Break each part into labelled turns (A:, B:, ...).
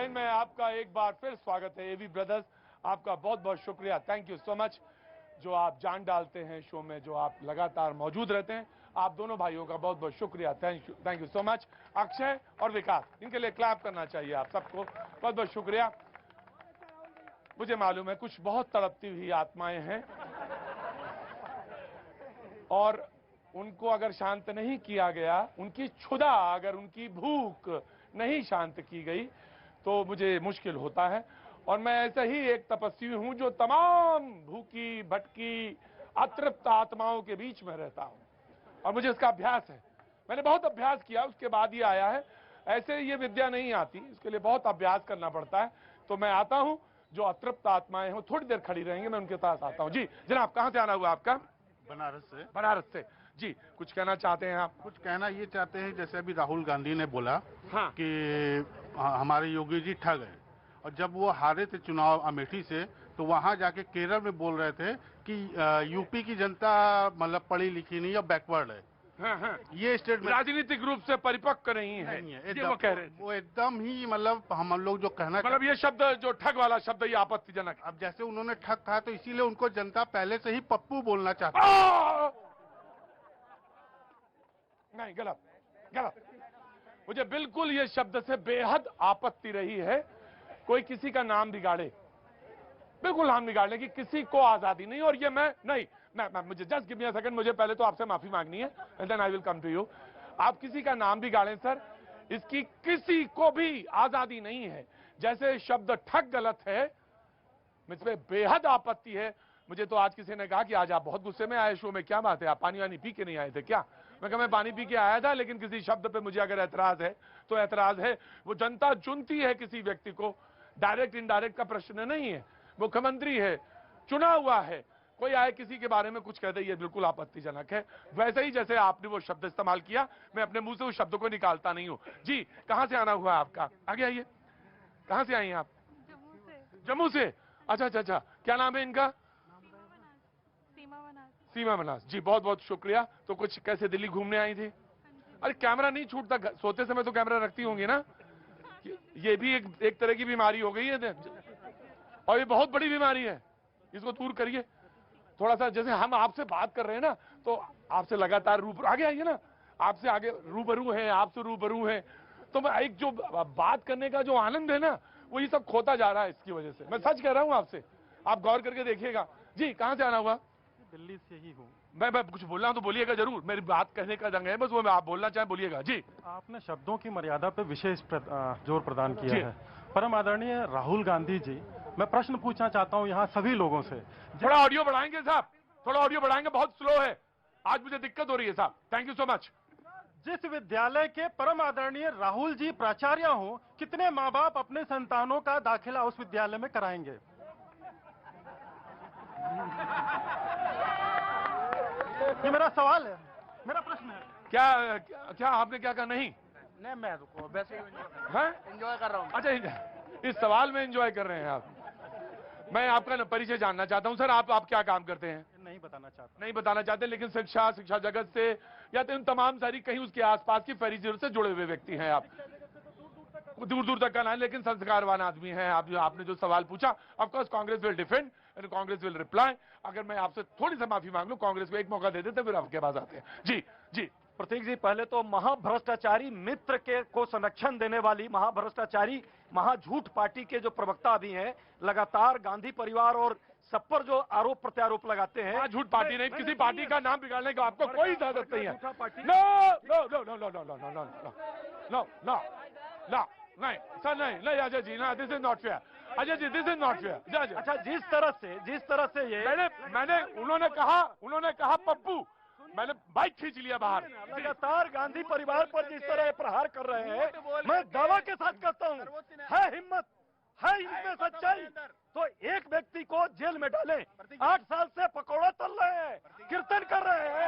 A: जैन में आपका एक बार फिर स्वागत है। एवी ब्रदर्स, आपका बहुत बहुत शुक्रिया, थैंक यू सो मच, जो आप जान डालते हैं शो में, जो आप लगातार मौजूद रहते हैं। आप दोनों भाइयों का बहुत बहुत शुक्रिया, thank you so much. Akshay और विकास, इनके लिए क्लैप करना चाहिए आप सबको, बहुत बहुत शुक्रिया। मुझे मालूम है कुछ बहुत तड़पती हुई आत्माएं हैं और उनको अगर शांत नहीं किया गया, उनकी क्षुधा, अगर उनकी भूख नहीं शांत की गई तो मुझे मुश्किल होता है। और मैं ऐसा ही एक तपस्वी हूं जो तमाम भूखी भटकी अतृप्त आत्माओं के बीच में रहता हूं और मुझे इसका अभ्यास है। मैंने बहुत अभ्यास किया, उसके बाद ये आया है। ऐसे ये विद्या नहीं आती, इसके लिए बहुत अभ्यास करना पड़ता है। तो मैं आता हूं, जो अतृप्त आत्माएं हो थोड़ी देर खड़ी रहेंगे, मैं उनके पास आता हूं। जी जनाब, कहां से आना हुआ आपका?
B: बनारस से।
A: बनारस से। जी, कुछ कहना चाहते हैं आप?
B: कुछ कहना ये चाहते हैं, जैसे अभी राहुल गांधी ने बोला
A: हाँ।
B: कि हमारे योगी जी ठग हैं, और जब वो हारे थे चुनाव अमेठी से, तो वहां जाके केरल में बोल रहे थे कि यूपी की जनता मतलब पढ़ी लिखी नहीं और बैकवर्ड है।
A: हाँ, हाँ।
B: ये स्टेटमेंट
A: राजनीतिक रूप से परिपक्व नहीं है, ये वो कह रहे थे।
B: वो एकदम ही मतलब हम लोग जो कहना
A: मतलब ये शब्द, जो ठग वाला शब्द, ये आपत्तिजनक है।
B: अब जैसे उन्होंने ठग कहा तो इसीलिए उनको जनता पहले से ही पप्पू बोलना चाहती है।
A: नहीं, गलत गलत। मुझे बिल्कुल ये शब्द से बेहद आपत्ति रही है। कोई किसी का नाम बिगाड़े, बिल्कुल नाम बिगाड़ने की किसी को आजादी नहीं। और ये मैं मुझे just give me a second, मुझे पहले तो आपसे माफी मांगनी है and then I will come to you. आप किसी का नाम बिगाड़ें सर, इसकी किसी को भी आजादी नहीं है। जैसे शब्द ठग गलत है, मुझे बेहद आपत्ति है। मुझे तो आज किसी ने कहा कि आज आप बहुत गुस्से में आए शो में, क्या बात है, आप पानी वानी पी के नहीं आए थे क्या? मैं कहा मैं पानी पी के आया था, लेकिन किसी शब्द पे मुझे अगर ऐतराज है तो ऐतराज है। वो जनता चुनती है किसी व्यक्ति को, डायरेक्ट इनडायरेक्ट का प्रश्न नहीं है। मुख्यमंत्री है, चुना हुआ है, कोई आए किसी के बारे में कुछ कहते, ये बिल्कुल आपत्तिजनक है। वैसे ही जैसे आपने वो शब्द इस्तेमाल किया, मैं अपने मुंह से उस शब्द को निकालता नहीं हूं। जी, कहां से आना हुआ आपका? आगे आइए। कहां से आई हैं आप? जम्मू से। अच्छा अच्छा अच्छा, क्या नाम है इनका? सीमा मनास। जी बहुत बहुत शुक्रिया। तो कुछ कैसे दिल्ली घूमने आई थी? अरे कैमरा नहीं छूटता, सोते समय तो कैमरा रखती होंगी ना? ये भी एक तरह की बीमारी हो गई है और ये बहुत बड़ी बीमारी है, इसको दूर करिए थोड़ा सा। जैसे हम आपसे बात कर रहे हैं ना, तो आपसे लगातार रूबरू, आगे आइए ना, आपसे आगे रूबरू है, आपसे रूबरू है, तो मैं एक जो बात करने का जो आनंद है ना, वो ये सब खोता जा रहा है इसकी वजह से। मैं सच कह रहा हूं आपसे, आप गौर करके देखिएगा। जी, कहां से आना हुआ?
B: दिल्ली से ही हूँ।
A: मैं कुछ बोल रहा हूं तो बोलिएगा जरूर, मेरी बात कहने का ढंग है बस, वो आप बोलना चाहें बोलिएगा। जी,
C: आपने शब्दों की मर्यादा पे विशेष जोर प्रदान किया है। परम आदरणीय राहुल गांधी जी, मैं प्रश्न पूछना चाहता हूं यहाँ सभी लोगों से।
A: थोड़ा ऑडियो बढ़ाएंगे साहब, थोड़ा ऑडियो बढ़ाएंगे, बहुत स्लो है आज, मुझे दिक्कत हो रही है साहब। Thank you so much.
C: जिस विद्यालय के परम आदरणीय राहुल जी प्राचार्य हो, कितने माँ बाप अपने संतानों का दाखिला उस विद्यालय में कराएंगे? ये मेरा सवाल है, मेरा प्रश्न है।
A: क्या आपने क्या कहा? नहीं,
B: मैं रुको, वैसे
A: एंजॉय
B: कर रहा हूँ।
A: अच्छा, इस सवाल में एंजॉय कर रहे हैं आप। मैं आपका परिचय जानना चाहता हूं सर, आप क्या काम करते हैं?
C: नहीं
A: बताना चाहते, लेकिन शिक्षा जगत से या तो इन तमाम सारी कहीं उसके आसपास की फरीजों से जुड़े हुए व्यक्ति हैं आप, दूर दूर तक का ना, लेकिन संस्कारवान आदमी हैं आप। आपने जो सवाल पूछा, of course Congress will defend and Congress will reply. अगर मैं आपसे थोड़ी सी माफी मांग लूं, कांग्रेस को एक मौका दे देते, फिर आपके पास आते हैं। जी जी।
D: प्रतीक जी, पहले तो महाभ्रष्टाचारी मित्र के को संरक्षण देने वाली महाभ्रष्टाचारी महाझूठ पार्टी के जो प्रवक्ता भी हैं, लगातार गांधी परिवार और सब पर जो आरोप प्रत्यारोप लगाते हैं।
A: झूठ पार्टी नहीं, किसी पार्टी का नाम बिगाड़ने का आपको कोई इजाजत नहीं है। No no no no no no no no no no no, नहीं सर, नहीं अजय जी, ना, this is not fair. Ajay ji, this is not fair.
D: अच्छा, जिस तरह से ये
A: मैंने उन्होंने कहा पप्पू, मैंने बाइक खींच लिया बाहर।
D: लगातार गांधी परिवार पर जिस तरह प्रहार कर रहे हैं, मैं दावा के साथ कहता हूं, है हिम्मत, है इनमें सच्चाई तो एक व्यक्ति को जेल में डालें। 8 साल से पकौड़ा तल रहे हैं, कीर्तन कर रहे हैं।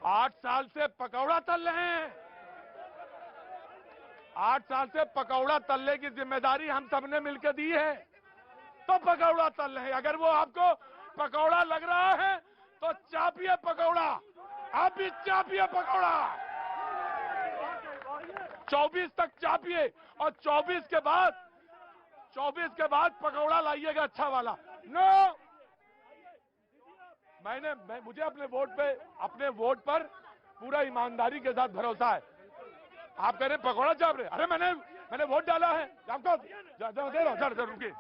A: 8 साल से पकौड़ा तल रहे हैं। 8 साल से पकौड़ा तलने की जिम्मेदारी हम सबने मिलकर दी है, तो पकौड़ा तल रहे हैं। अगर वो आपको पकौड़ा लग रहा है तो चापिए पकौड़ा, आप भी चापिए पकौड़ा। 24 तक चापिए और 24 के बाद पकौड़ा लाइएगा अच्छा वाला। नो, मुझे अपने वोट पर पूरा ईमानदारी के साथ भरोसा है। आप कह रहे हैं पकौड़ा चाप रहे, अरे मैंने वोट डाला है आपको दे रहा हूं। रुकिए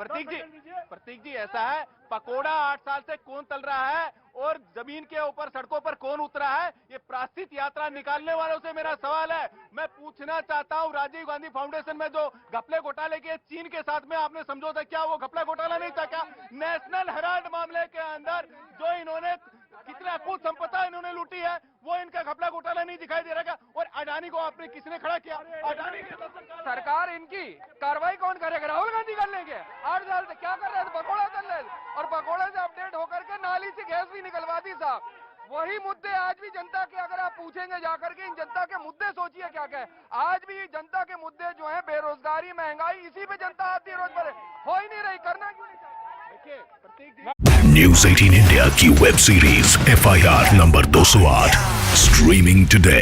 E: प्रतीक जी ऐसा है, पकोड़ा 8 साल से कौन तल रहा है और जमीन के ऊपर सड़कों पर कौन उतरा है, ये प्रायश्चित यात्रा निकालने वालों से मेरा सवाल है। मैं पूछना चाहता हूं, राजीव गांधी फाउंडेशन में जो घपले घोटाले के चीन के साथ में आपने समझौता, क्या वो घपला घोटाला नहीं था? क्या नेशनल हेराल्ड मामले के अंदर जो इन्होंने कितना कुल संपदा इन्होंने लूटी है, वो इनका घपला घोटाला नहीं दिखाई दे रहा क्या? और अडानी को आपने किसने खड़ा किया? अडानी की सरकार, इनकी कार्रवाई कौन करेगा? राहुल गांधी कर लेंगे। 8 साल से क्या कर रहे थे? पकौड़ा तल रहे थे और पकौड़े से अपडेट होकर के नाली से गैस भी निकलवा दी साहब। वही मुद्दे आज भी जनता के, अगर आप पूछेंगे जाकर के इन जनता के मुद्दे, सोचिए क्या क्या है आज भी जनता के मुद्दे जो है, बेरोजगारी, महंगाई, इसी पे जनता आती है रोज पर, हो ही नहीं रही, करना क्यों नहीं चाहती? देखिए प्रतीक
F: न्यूज़ 18 इंडिया की web series FIR number 208 streaming today.